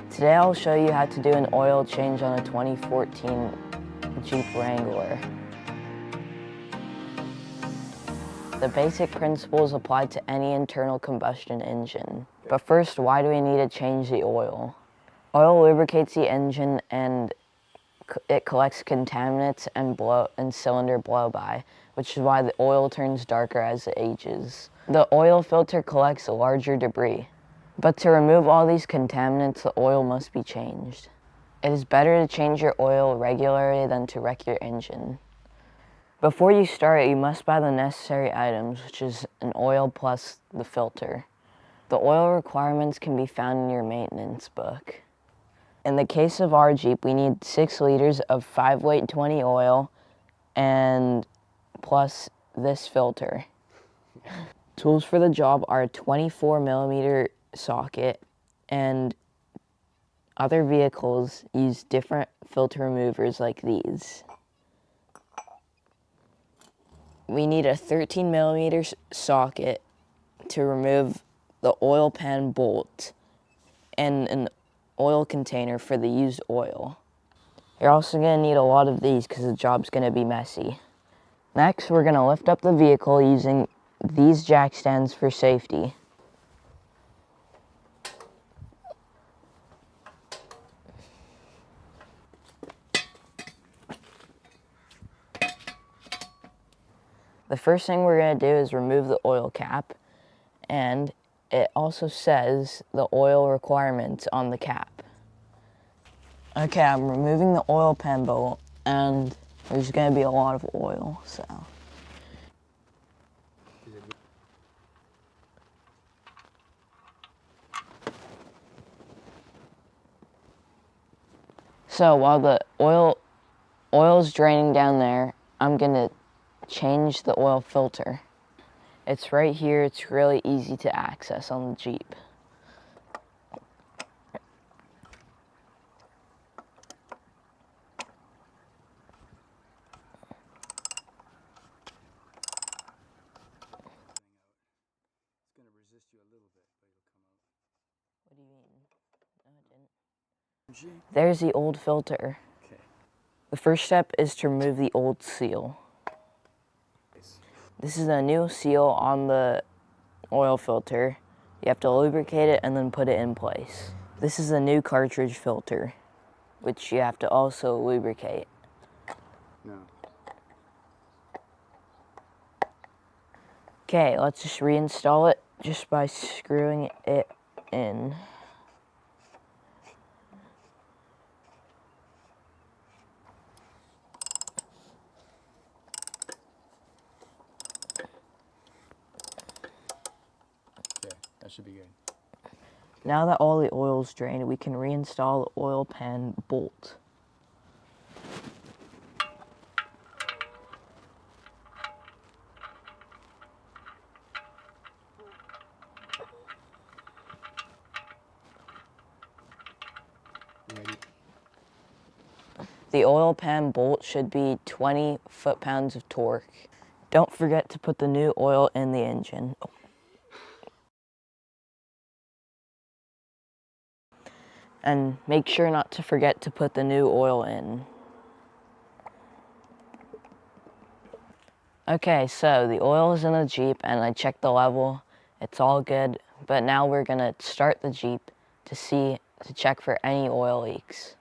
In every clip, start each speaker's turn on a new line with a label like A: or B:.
A: Today I'll show you how to do an oil change on a 2014 Jeep Wrangler. The basic principles apply to any internal combustion engine. But first, why do we need to change the oil? Oil lubricates the engine and it collects contaminants and cylinder blow-by, which is why the oil turns darker as it ages. The oil filter collects larger debris. But to remove all these contaminants, the oil must be changed. It is better to change your oil regularly than to wreck your engine. Before you start, you must buy the necessary items, which is an oil plus the filter. The oil requirements can be found in your maintenance book. In the case of our Jeep, we need 6 liters of 5-weight 20 oil and plus this filter. Tools for the job are a 24mm socket, and other vehicles use different filter removers like these. We need a 13mm socket to remove the oil pan bolt and an oil container for the used oil. You're also going to need a lot of these because the job's going to be messy. Next, we're going to lift up the vehicle using these jack stands for safety. The first thing we're going to do is remove the oil cap, and it also says the oil requirements on the cap. Okay, I'm removing the oil pan bolt, and there's going to be a lot of oil, so. So while the oil's draining down there, I'm going to change the oil filter. It's right here. It's really easy to access on the Jeep.
B: It's going to resist you a little bit, but it'll come out.
A: What do you mean? No, it didn't. There's the old filter.
B: Okay.
A: The first step is to remove the old seal. This is a new seal on the oil filter. You have to lubricate it and then put it in place. This is a new cartridge filter, which you have to also lubricate.
B: No.
A: Okay, let's just reinstall it just by screwing it in.
B: Okay, that should be good.
A: Now that all the oil's drained, we can reinstall the oil pan bolt.
B: Ready?
A: The oil pan bolt should be 20 foot-pounds of torque. Don't forget to put the new oil in the engine. And make sure not to forget to put the new oil in. Okay, so the oil is in the Jeep and I checked the level. It's all good, but now we're gonna start the Jeep to check for any oil leaks.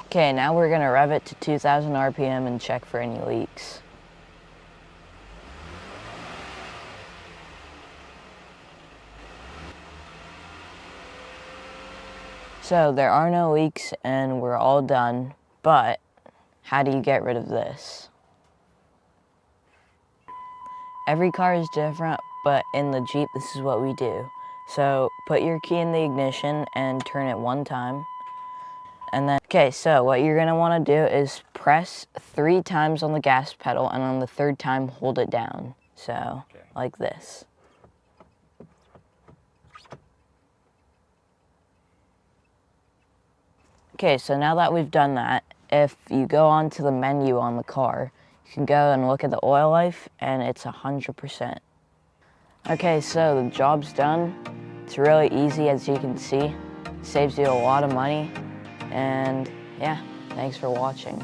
A: Okay, now we're gonna rev it to 2,000 RPM and check for any leaks. So there are no leaks and we're all done, but how do you get rid of this? Every car is different, but in the Jeep, this is what we do. So put your key in the ignition and turn it 1 time. And then, okay, so what you're gonna wanna do is press 3 times on the gas pedal, and on the 3rd time, hold it down. So, like this. Okay, so now that we've done that, if you go onto the menu on the car, you can go and look at the oil life, and it's 100%. Okay, so the job's done. It's really easy, as you can see. Saves you a lot of money. And yeah, thanks for watching.